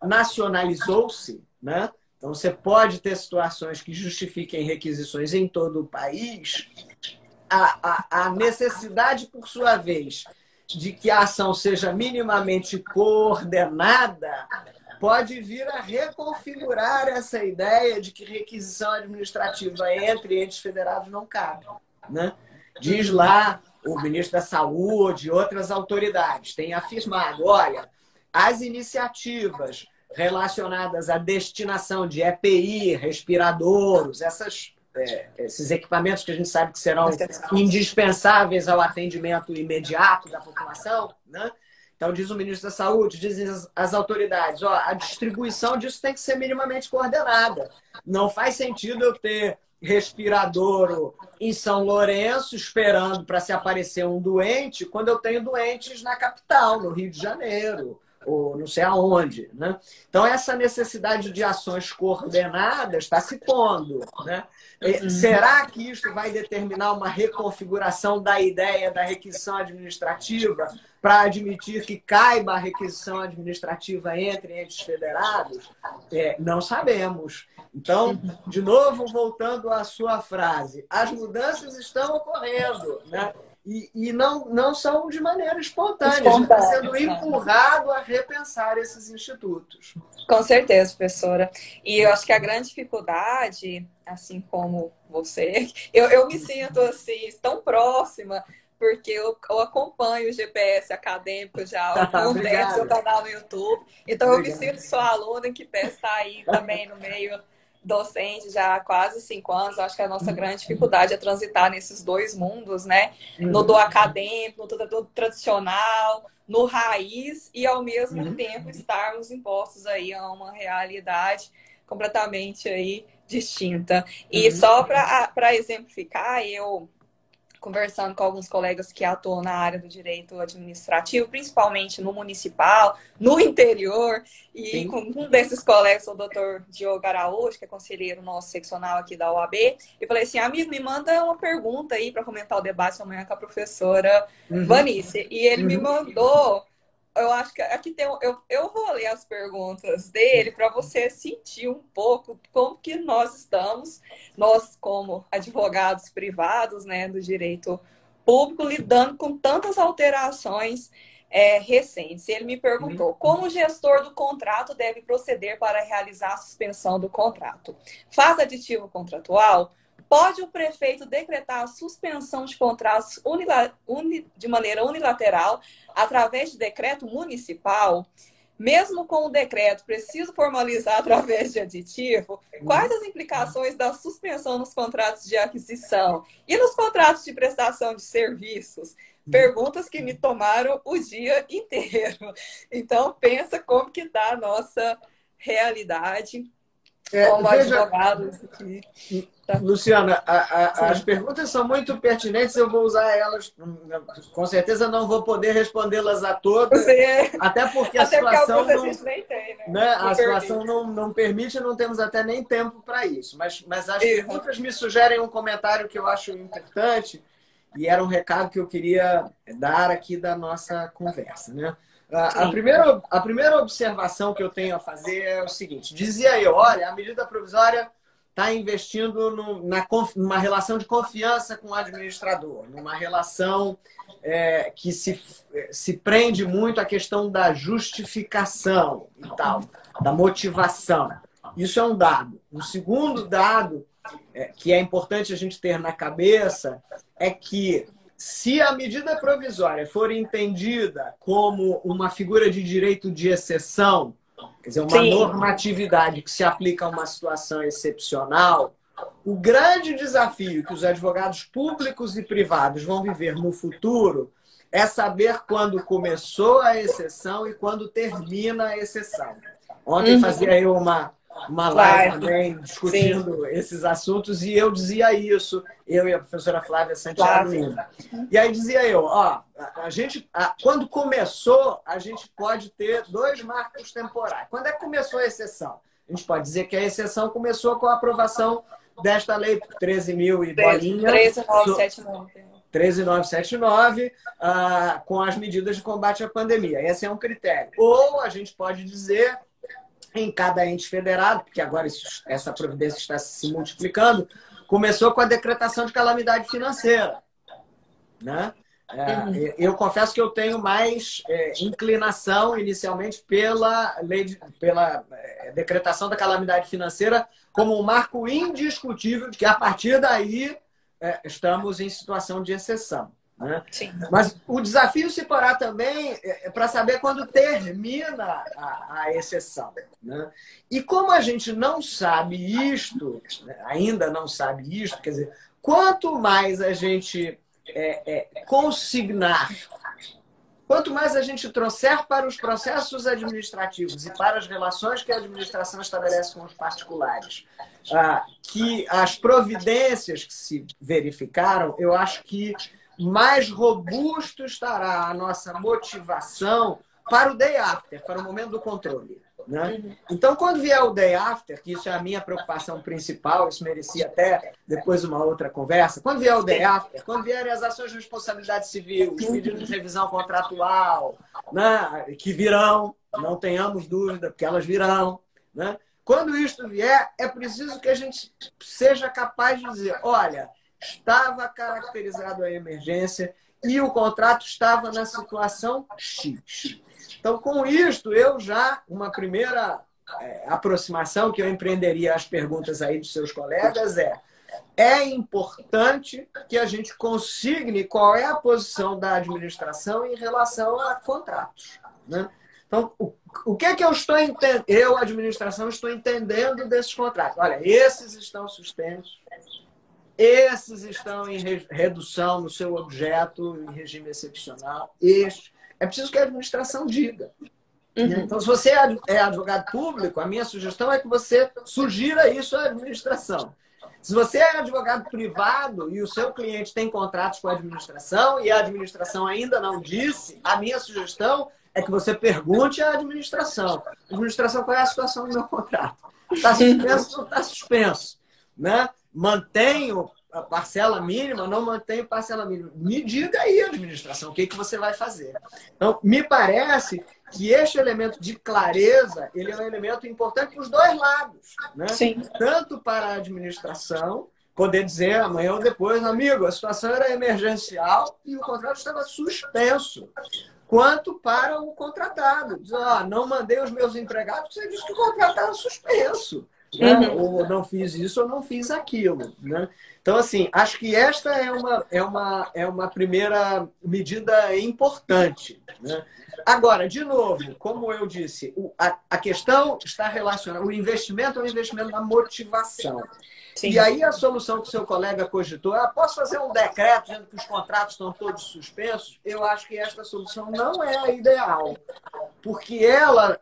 nacionalizou-se, né? Então você pode ter situações que justifiquem requisições em todo o país, a necessidade, por sua vez, de que a ação seja minimamente coordenada pode vir a reconfigurar essa ideia de que requisição administrativa entre entes federados não cabe, né? Diz lá o ministro da Saúde e outras autoridades têm afirmado, olha, as iniciativas relacionadas à destinação de EPI, respiradores, esses equipamentos que a gente sabe que serão indispensáveis ao atendimento imediato da população, né? Então, diz o ministro da Saúde, dizem as autoridades, a distribuição disso tem que ser minimamente coordenada. Não faz sentido eu ter respirador em São Lourenço esperando para se aparecer um doente quando eu tenho doentes na capital, no Rio de Janeiro, ou não sei aonde, né? Então, essa necessidade de ações coordenadas está se pondo, né? Será que isso vai determinar uma reconfiguração da ideia da requisição administrativa para admitir que caiba a requisição administrativa entre entes federados? Não sabemos. Então, de novo, voltando à sua frase, as mudanças estão ocorrendo, né? E não são de maneira espontânea. A gente está sendo empurrado a repensar esses institutos. Com certeza, professora. E eu acho que a grande dificuldade, assim como você, eu me sinto assim, tão próxima, porque eu acompanho o GPS acadêmico já há algum tempo, seu canal no YouTube. Então, eu me sinto sua aluna que está aí também no meio docente já há quase 5 anos. Acho que a nossa grande dificuldade é transitar nesses dois mundos, né? No do acadêmico, no do tradicional, no raiz, e ao mesmo tempo estarmos impostos aí a uma realidade completamente aí distinta. E só para exemplificar, eu conversando com alguns colegas que atuam na área do direito administrativo, principalmente no municipal, no interior, e com um desses colegas, o doutor Diogo Araújo, que é conselheiro nosso seccional aqui da UAB, eu falei assim, amigo, me manda uma pergunta aí para comentar o debate amanhã com a professora Vanice. E ele me mandou, eu acho que aqui tem, eu vou ler as perguntas dele para você sentir um pouco como que nós estamos, nós como advogados privados, né, do direito público, lidando com tantas alterações recentes. Ele me perguntou, como o gestor do contrato deve proceder para realizar a suspensão do contrato? Faz aditivo contratual? Pode o prefeito decretar a suspensão de contratos de maneira unilateral através de decreto municipal? Mesmo com o decreto, preciso formalizar através de aditivo? Quais as implicações da suspensão nos contratos de aquisição e nos contratos de prestação de serviços? Perguntas que me tomaram o dia inteiro. Então, pensa como que está a nossa realidade como advogados. Luciana, as perguntas são muito pertinentes, eu vou usar elas, com certeza não vou poder respondê-las a todas, até porque a situação não, a gente nem tem, né? A situação não permite, não temos até nem tempo para isso. Mas as perguntas me sugerem um comentário que eu acho importante e era um recado que eu queria dar aqui da nossa conversa, né? A primeira observação que eu tenho a fazer é o seguinte, dizia eu, olha, a medida provisória está investindo numa relação de confiança com o administrador, numa relação que se prende muito à questão da justificação e tal, da motivação. Isso é um dado. Um segundo dado que é importante a gente ter na cabeça é que se a medida provisória for entendida como uma figura de direito de exceção, quer dizer, uma normatividade que se aplica a uma situação excepcional, o grande desafio que os advogados públicos e privados vão viver no futuro é saber quando começou a exceção e quando termina a exceção. Ontem fazia eu uma live também discutindo esses assuntos e eu dizia isso, eu e a professora Flávia Santiago Lima. E aí dizia eu, quando começou, a gente pode ter 2 marcos temporais. Quando é que começou a exceção? A gente pode dizer que a exceção começou com a aprovação desta lei 13.000 e bolinha. 13.979. 13.979, com as medidas de combate à pandemia. Esse é um critério. Ou a gente pode dizer em cada ente federado, porque agora essa providência está se multiplicando, começou com a decretação de calamidade financeira, né? Eu confesso que eu tenho mais inclinação inicialmente pela decretação da calamidade financeira como um marco indiscutível de que a partir daí estamos em situação de exceção. Né? Mas o desafio se porá também para saber quando termina a exceção. Né? E como a gente não sabe isto, ainda não sabe isto, quer dizer, quanto mais a gente consignar, quanto mais a gente trouxer para os processos administrativos e para as relações que a administração estabelece com os particulares, que as providências que se verificaram, eu acho que mais robusto estará a nossa motivação para o day after, para o momento do controle. Né? Então, quando vier o day after, que isso é a minha preocupação principal, isso merecia até depois uma outra conversa, quando vier o day after, quando vierem as ações de responsabilidade civil, os pedidos de revisão contratual, né? Que virão, não tenhamos dúvida, porque elas virão. Né? Quando isto vier, é preciso que a gente seja capaz de dizer, olha, estava caracterizado a emergência e o contrato estava na situação X. Então, com isto, eu já, uma primeira aproximação que eu empreenderia às perguntas aí dos seus colegas é importante que a gente consigne qual é a posição da administração em relação a contratos. Né? Então, o que é que eu estou entendendo? Eu, administração, estou entendendo desses contratos. Olha, esses estão suspensos, esses estão em redução no seu objeto, em regime excepcional, estes. É preciso que a administração diga. Então, se você é advogado público, a minha sugestão é que você sugira isso à administração. Se você é advogado privado e o seu cliente tem contratos com a administração e a administração ainda não disse, a minha sugestão é que você pergunte à administração. Administração, qual é a situação do meu contrato? Está suspenso ou não está suspenso? Né? Mantenho a parcela mínima, não mantenho parcela mínima. Me diga aí, administração, o que você vai fazer. Então, me parece que este elemento de clareza, ele é um elemento importante para os dois lados. Né? Sim. Tanto para a administração, poder dizer amanhã ou depois, amigo, a situação era emergencial e o contrato estava suspenso. Quanto para o contratado. Diz, não mandei os meus empregados, você disse que o contrato estava suspenso. Né? Ou não fiz isso ou não fiz aquilo. Né? Então, assim, acho que esta é uma primeira medida importante. Né? Agora, de novo, como eu disse, a questão está relacionada, o investimento é um investimento na motivação. Sim. E aí a solução que o seu colega cogitou, posso fazer um decreto dizendo que os contratos estão todos suspensos? Eu acho que esta solução não é a ideal, porque ela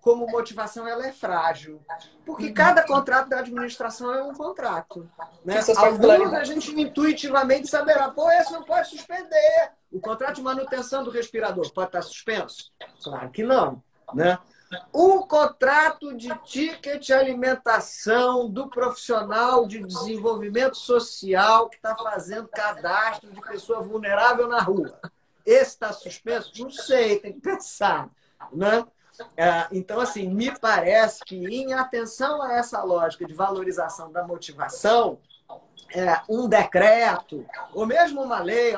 como motivação, ela é frágil. Porque cada contrato da administração é um contrato. Né? Alguns a gente intuitivamente saberá, esse não pode suspender. O contrato de manutenção do respirador pode estar suspenso? Claro que não. Né? O contrato de ticket alimentação do profissional de desenvolvimento social que está fazendo cadastro de pessoa vulnerável na rua. Esse está suspenso? Não sei, tem que pensar. Né? Então, assim, me parece que em atenção a essa lógica de valorização da motivação, um decreto, ou mesmo uma lei,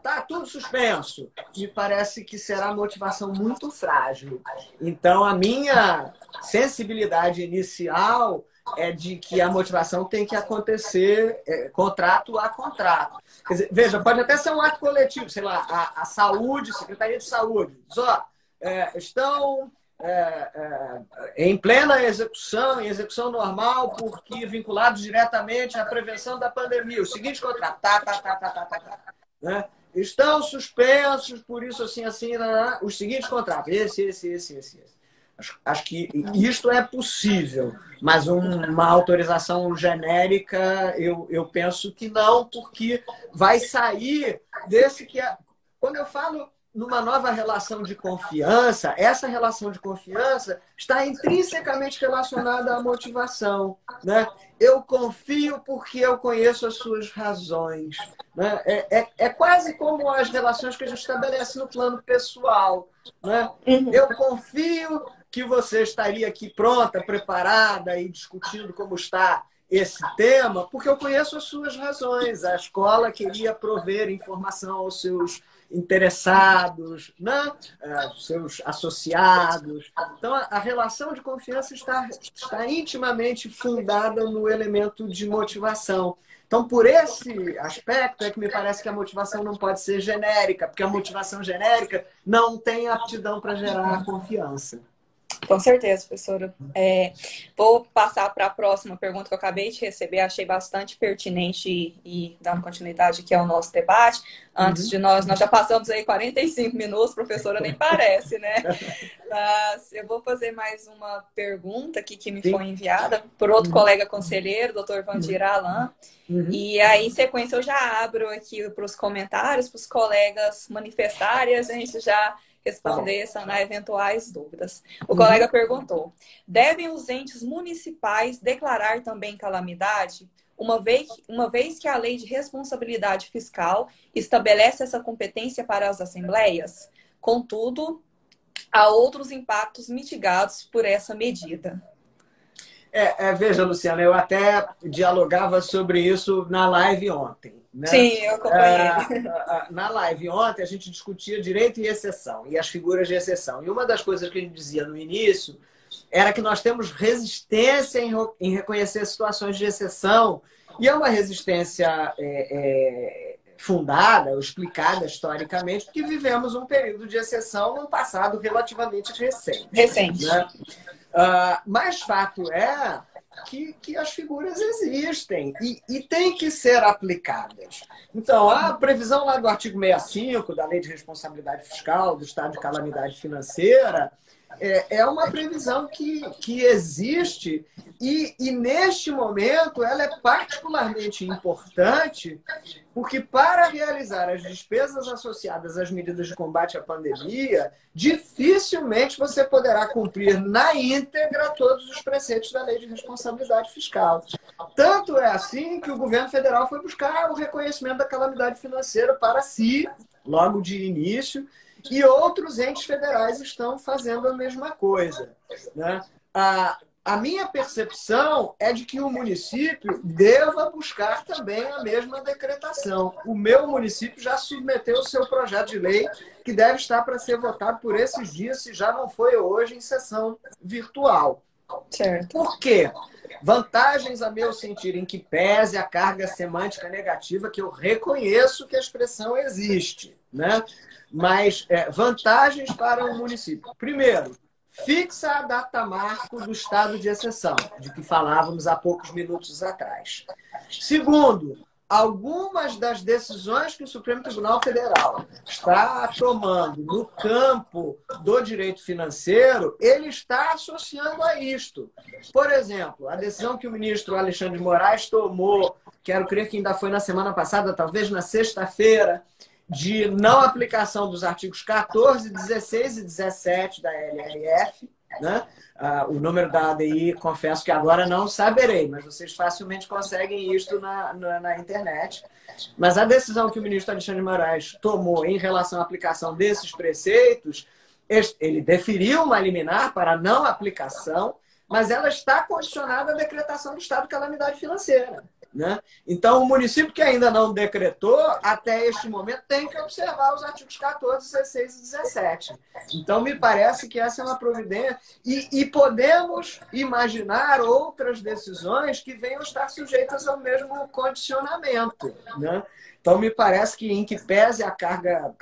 tá tudo suspenso, me parece que será motivação muito frágil. Então, a minha sensibilidade inicial é de que a motivação tem que acontecer contrato a contrato. Quer dizer, veja, pode até ser um ato coletivo, sei lá, a saúde, Secretaria de Saúde, diz, estão em plena execução, em execução normal, porque vinculados diretamente à prevenção da pandemia. O seguinte contrato, né? Estão suspensos, por isso, assim, os seguintes contratos, esse. Acho que isto é possível, mas uma autorização genérica, eu penso que não, porque vai sair desse que quando eu falo numa nova relação de confiança, essa relação de confiança está intrinsecamente relacionada à motivação. Né? Eu confio porque eu conheço as suas razões. Né? É quase como as relações que a gente estabelece no plano pessoal. Né? Eu confio que você estaria aqui pronta, preparada e discutindo como está esse tema, porque eu conheço as suas razões. A escola queria prover informação aos seus interessados, né? Seus associados. Então, a relação de confiança está intimamente fundada no elemento de motivação. Então, por esse aspecto, é que me parece que a motivação não pode ser genérica, porque a motivação genérica não tem aptidão para gerar confiança. Com certeza, professora. Vou passar para a próxima pergunta que eu acabei de receber. Achei bastante pertinente e dando continuidade aqui ao nosso debate. Antes de nós já passamos aí 45 minutos, professora, nem parece, né? Mas eu vou fazer mais uma pergunta aqui que me foi enviada por outro colega conselheiro, doutor Vandir Alain. E aí, em sequência, eu já abro aqui para os comentários, para os colegas manifestarem, a gente já responder, sanar eventuais dúvidas. O colega perguntou: devem os entes municipais declarar também calamidade, uma vez que a Lei de Responsabilidade Fiscal estabelece essa competência para as assembleias? Contudo, há outros impactos mitigados por essa medida. Veja, Luciana, eu até dialogava sobre isso na live ontem, né? Sim, eu acompanhei. Na live ontem a gente discutia direito e exceção e as figuras de exceção. E uma das coisas que a gente dizia no início era que nós temos resistência em reconhecer situações de exceção, e é uma resistência fundada ou explicada historicamente, porque vivemos um período de exceção num passado relativamente recente. Né? Mas fato é que as figuras existem e têm que ser aplicadas. Então, a previsão lá do artigo 65 da Lei de Responsabilidade Fiscal, do estado de calamidade financeira, é uma previsão que existe e, neste momento, ela é particularmente importante porque, para realizar as despesas associadas às medidas de combate à pandemia, dificilmente você poderá cumprir na íntegra todos os preceitos da Lei de Responsabilidade Fiscal. Tanto é assim que o governo federal foi buscar o reconhecimento da calamidade financeira para si, logo de início, e outros entes federais estão fazendo a mesma coisa. Né? A minha percepção é de que o município deva buscar também a mesma decretação. O meu município já submeteu o seu projeto de lei, que deve estar para ser votado por esses dias, se já não foi hoje, em sessão virtual. Certo. Por quê? Vantagens, a meu sentir, em que pese a carga semântica negativa, que eu reconheço que a expressão existe, né? Mas vantagens para o município. Primeiro, fixa a data marco do estado de exceção, de que falávamos há poucos minutos atrás. Segundo, algumas das decisões que o Supremo Tribunal Federal está tomando no campo do direito financeiro, ele está associando a isto. Por exemplo, a decisão que o ministro Alexandre de Moraes tomou, quero crer que ainda foi na semana passada, talvez na sexta-feira, de não aplicação dos artigos 14, 16 e 17 da LRF, né? O número da ADI, confesso que agora não saberei, mas vocês facilmente conseguem isto na internet. Mas a decisão que o ministro Alexandre de Moraes tomou em relação à aplicação desses preceitos, ele deferiu uma liminar para não aplicação, mas ela está condicionada à decretação do estado de calamidade financeira. Né? Então, o município que ainda não decretou, até este momento, tem que observar os artigos 14, 16 e 17. Então, me parece que essa é uma providência. E podemos imaginar outras decisões que venham estar sujeitas ao mesmo condicionamento. Né? Então, me parece que, em que pese a carga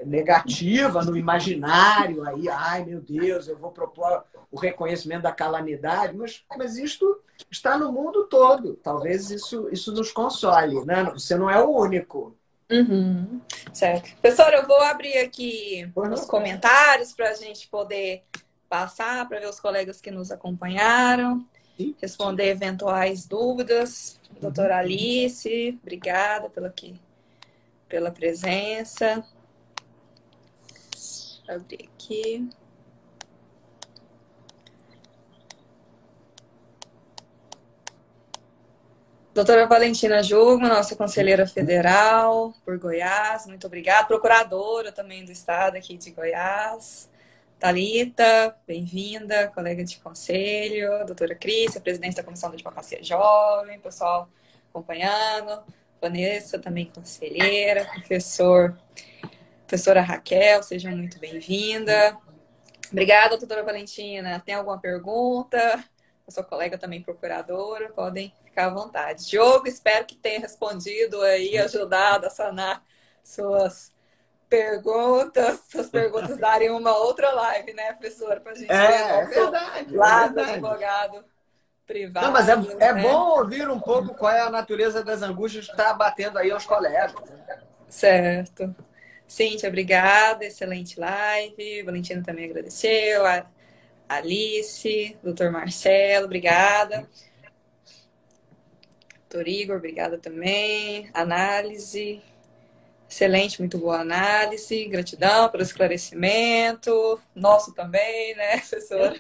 negativa no imaginário, aí, ai meu Deus, eu vou propor o reconhecimento da calamidade, mas isto está no mundo todo. Talvez isso nos console, né? Você não é o único. Uhum. Certo. Professora, eu vou abrir aqui os comentários para a gente poder passar, para ver os colegas que nos acompanharam, responder eventuais dúvidas. Doutora Alice, obrigada pela presença. Vou abrir aqui. Doutora Valentina Jugman, nossa conselheira federal por Goiás, muito obrigada. Procuradora também do estado aqui de Goiás. Thalita, bem-vinda, colega de conselho. Doutora Cris, presidente da Comissão de Advocacia Jovem, pessoal acompanhando. Vanessa, também conselheira. Professora Raquel, seja muito bem-vinda. Obrigada, doutora Valentina. Tem alguma pergunta? Eu sou colega também procuradora, podem ficar à vontade. Diogo, espero que tenha respondido aí, ajudado a sanar suas perguntas darem uma outra live, né, professora? Para a gente ver verdade, lado do advogado privado. Não, mas é bom ouvir um pouco qual é a natureza das angústias que está batendo aí aos colegas. Certo. Cíntia, obrigada, excelente live. Valentina também agradeceu. Alice, doutor Marcelo, obrigada. Doutor Igor, obrigada também. Análise. Excelente, muito boa análise. Gratidão pelo esclarecimento. Nosso também, né, professora?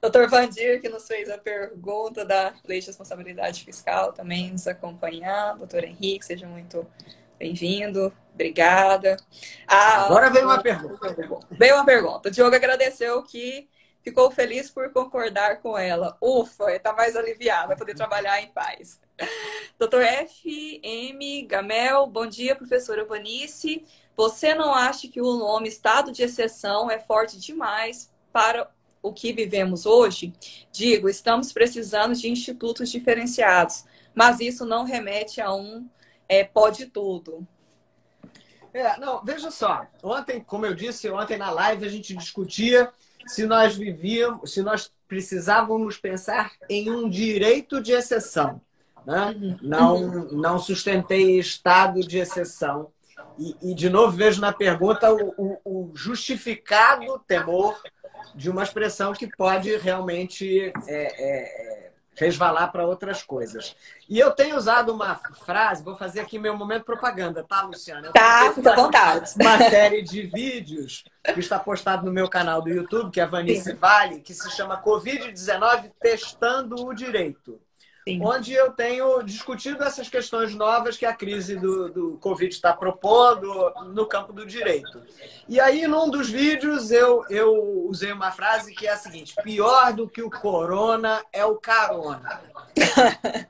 Doutor Vandir, que nos fez a pergunta da Lei de Responsabilidade Fiscal, também nos acompanhando. Doutor Henrique, seja muito bem-vindo. Obrigada. Agora veio uma pergunta. Veio uma pergunta. O Diogo agradeceu que ficou feliz por concordar com ela. Ufa, está mais aliviado, vai poder trabalhar em paz. Doutor F.M. Gamel, bom dia, professora Vanice. Você não acha que o nome estado de exceção é forte demais para o que vivemos hoje? Digo, estamos precisando de institutos diferenciados, mas isso não remete a um pode tudo. Não, veja só. Ontem, como eu disse, ontem na live a gente discutia se nós vivíamos, se nós precisávamos pensar em um direito de exceção. Né? Não sustentei estado de exceção. E, de novo, vejo na pergunta o justificado temor de uma expressão que pode realmente resvalar para outras coisas. E eu tenho usado uma frase, vou fazer aqui meu momento propaganda, tá, Luciana? Tá, fica à vontade. Uma série de vídeos que está postado no meu canal do YouTube, que é a Vanice Vale, que se chama Covid-19 Testando o Direito. Sim. Onde eu tenho discutido essas questões novas que a crise do Covid está propondo no campo do direito. E aí, num dos vídeos, eu usei uma frase que é a seguinte: pior do que o corona é o carona.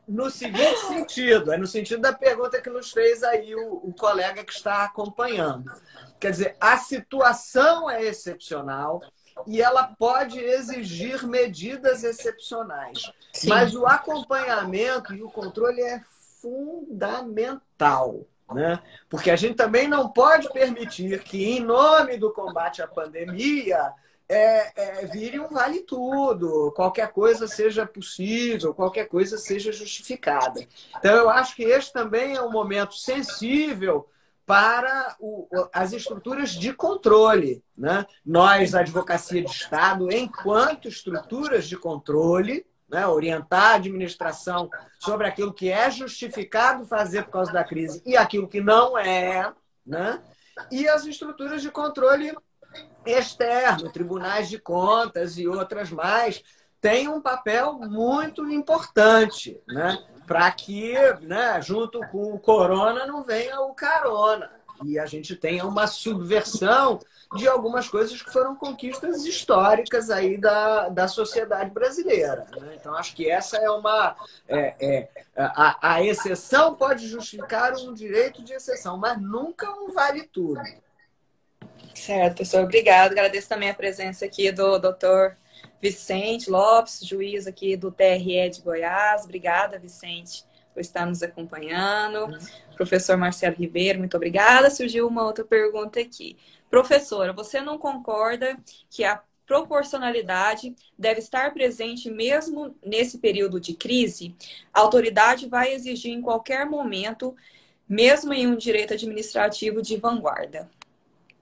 No seguinte sentido, é no sentido da pergunta que nos fez aí o colega que está acompanhando. Quer dizer, a situação é excepcional e ela pode exigir medidas excepcionais. Sim. Mas o acompanhamento e o controle é fundamental, né? Porque a gente também não pode permitir que, em nome do combate à pandemia, vire um vale-tudo, qualquer coisa seja possível, qualquer coisa seja justificada. Então, eu acho que este também é um momento sensível para as estruturas de controle, né? Nós, a Advocacia de Estado, enquanto estruturas de controle, né, orientar a administração sobre aquilo que é justificado fazer por causa da crise e aquilo que não é, né? E as estruturas de controle externo, tribunais de contas e outras mais, têm um papel muito importante, né? Para que, né, junto com o corona, não venha o carona. E a gente tenha uma subversão de algumas coisas que foram conquistas históricas aí da sociedade brasileira. Né? Então, acho que essa é uma... a exceção pode justificar um direito de exceção, mas nunca um vale-tudo. Certo, professor. Obrigado. Agradeço também a presença aqui do doutor Vicente Lopes, juiz aqui do TRE de Goiás. Obrigada, Vicente, por estar nos acompanhando. Professor Marcelo Ribeiro, muito obrigada. Surgiu uma outra pergunta aqui. Professora, você não concorda que a proporcionalidade deve estar presente mesmo nesse período de crise? A autoridade vai exigir em qualquer momento, mesmo em um direito administrativo de vanguarda.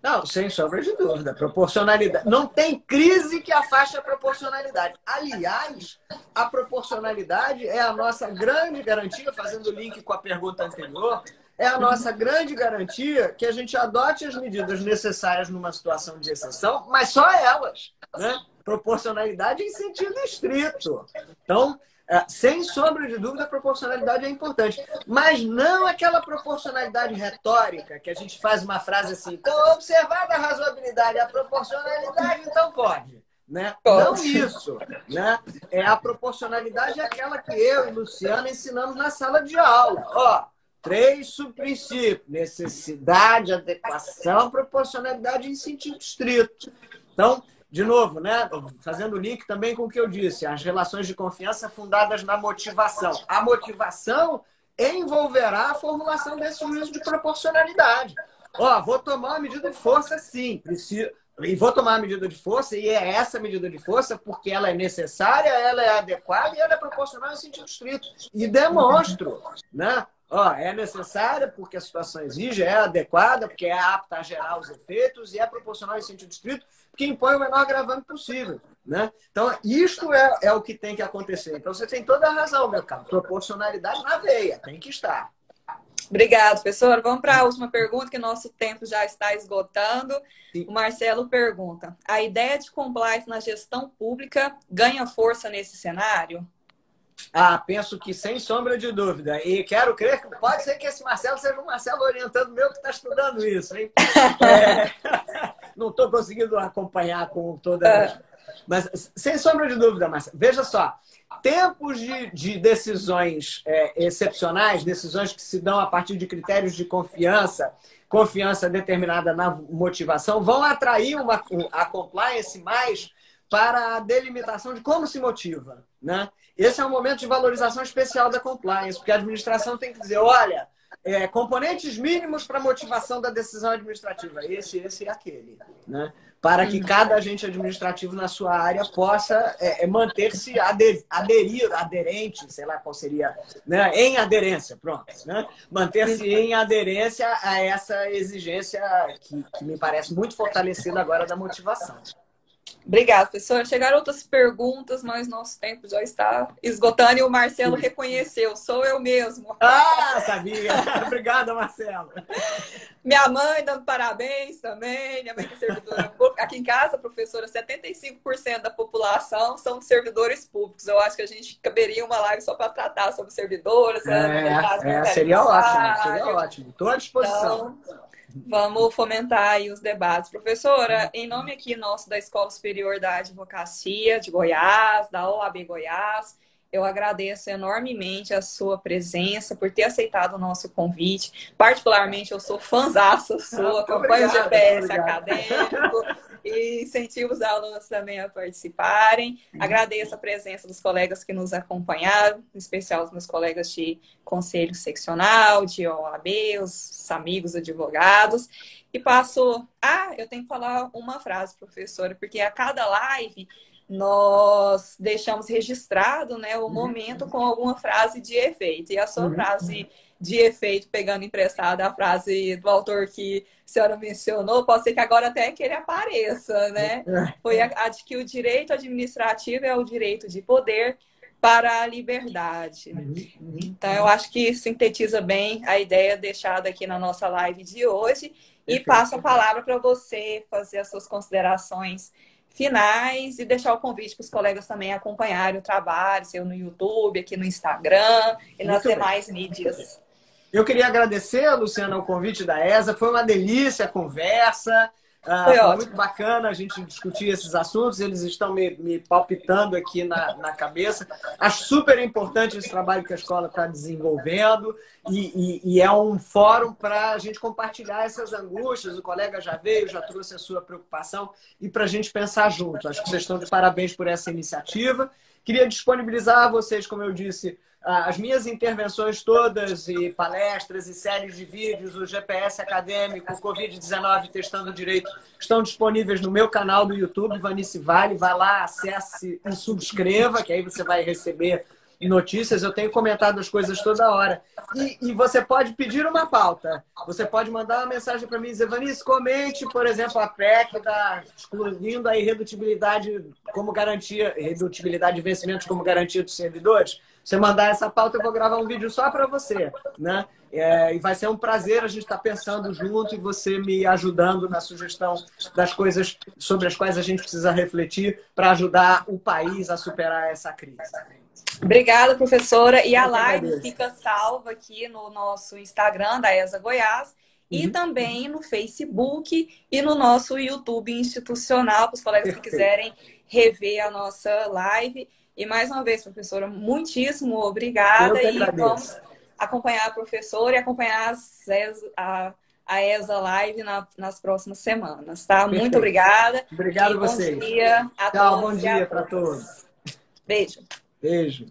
Não, sem sombra de dúvida. Proporcionalidade. Não tem crise que afaste a proporcionalidade. Aliás, a proporcionalidade é a nossa grande garantia, fazendo o link com a pergunta anterior, é a nossa grande garantia que a gente adote as medidas necessárias numa situação de exceção, mas só elas, né? Proporcionalidade em sentido estrito. Então, sem sombra de dúvida, a proporcionalidade é importante. Mas não aquela proporcionalidade retórica, que a gente faz uma frase assim, então, observada a razoabilidade, a proporcionalidade, então pode. Né? Não isso. Né? A proporcionalidade é aquela que eu e Luciana ensinamos na sala de aula. Ó, 3 subprincípios: necessidade, adequação, proporcionalidade em sentido estrito. Então, de novo, né? Fazendo o link também com o que eu disse, as relações de confiança fundadas na motivação. A motivação envolverá a formulação desse juízo de proporcionalidade. Ó, vou tomar uma medida de força, sim, preciso. E vou tomar uma medida de força, e é essa medida de força porque ela é necessária, ela é adequada e ela é proporcional em sentido estrito. E demonstro, né? Ó, é necessária porque a situação exige, é adequada porque é apta a gerar os efeitos e é proporcional em sentido estrito porque impõe o menor agravante possível. Né? Então, isto é o que tem que acontecer. Então, você tem toda a razão, meu caro. Proporcionalidade na veia, tem que estar. Obrigada, professora. Vamos para a última pergunta, que nosso tempo já está esgotando. Sim. O Marcelo pergunta: a ideia de compliance na gestão pública ganha força nesse cenário? Penso que sem sombra de dúvida. E quero crer que pode ser que esse Marcelo seja um Marcelo orientando meu que está estudando isso, hein? Não estou conseguindo acompanhar com toda... Mas, sem sombra de dúvida, Marcelo, veja só. Tempos de decisões excepcionais, decisões que se dão a partir de critérios de confiança determinada na motivação, vão atrair a compliance mais para a delimitação de como se motiva, né? Esse é um momento de valorização especial da compliance, porque a administração tem que dizer, olha, componentes mínimos para a motivação da decisão administrativa, esse e aquele, né? Para que cada agente administrativo na sua área possa manter-se aderente, sei lá qual seria, né? Em aderência, pronto, né? Manter-se em aderência a essa exigência que me parece muito fortalecida agora da motivação. Obrigada, professora. Chegaram outras perguntas, mas nosso tempo já está esgotando e o Marcelo reconheceu. Sou eu mesmo. Sabia. Obrigada, Marcelo. Minha mãe dando parabéns também. Minha mãe que é servidora pública. Aqui em casa, professora, 75% da população são servidores públicos. Eu acho que a gente caberia uma live só para tratar sobre servidores. Seria ótimo, seria ótimo. Estou à disposição. Então, vamos fomentar aí os debates. Professora, em nome aqui nosso da Escola Superior da Advocacia de Goiás, da OAB Goiás, eu agradeço enormemente a sua presença, por ter aceitado o nosso convite. Particularmente, eu sou fãzaça sua, acompanho o GPS acadêmico e incentivo os alunos também a participarem. Agradeço a presença dos colegas que nos acompanharam, em especial os meus colegas de Conselho Seccional, de OAB, os amigos advogados. E passo... eu tenho que falar uma frase, professora, porque a cada live nós deixamos registrado, né, o momento com alguma frase de efeito. E a sua frase de efeito, pegando emprestada a frase do autor que a senhora mencionou, pode ser que agora até que ele apareça, né? Foi a de que o direito administrativo é o direito de poder para a liberdade. Então, eu acho que sintetiza bem a ideia deixada aqui na nossa live de hoje. E passo a palavra para você fazer as suas considerações finais e deixar o convite para os colegas também acompanharem o trabalho seu no YouTube, aqui no Instagram e nas demais mídias. Eu queria agradecer, Luciana, o convite da ESA. Foi uma delícia a conversa. Foi muito bacana a gente discutir esses assuntos, eles estão me palpitando aqui na cabeça. Acho super importante esse trabalho que a escola está desenvolvendo e é um fórum para a gente compartilhar essas angústias. O colega já veio, já trouxe a sua preocupação e para a gente pensar junto. Acho que vocês estão de parabéns por essa iniciativa. Queria disponibilizar a vocês, como eu disse, as minhas intervenções todas e palestras e séries de vídeos, o GPS acadêmico, o Covid-19 Testando Direito, estão disponíveis no meu canal do YouTube, Vanice Vale. Vai lá, acesse e subscreva, que aí você vai receber notícias. Eu tenho comentado as coisas toda hora. E você pode pedir uma pauta. Você pode mandar uma mensagem para mim e dizer, Vanice, comente, por exemplo, a PEC excluindo a irredutibilidade como garantia, redutibilidade de vencimentos como garantia dos servidores. Você mandar essa pauta, eu vou gravar um vídeo só para você, né? E vai ser um prazer a gente estar pensando junto e você me ajudando na sugestão das coisas sobre as quais a gente precisa refletir para ajudar o país a superar essa crise. Obrigada, professora. E a live fica salva aqui no nosso Instagram da ESA Goiás e também no Facebook e no nosso YouTube institucional, para os colegas que quiserem rever a nossa live. E mais uma vez, professora, muitíssimo obrigada. E vamos acompanhar a professora e acompanhar a ESA Live nas próximas semanas, tá? Perfeito. Muito obrigada. Obrigado a vocês. Bom dia a Tchau, todos. bom dia para todos. Beijo. Beijo.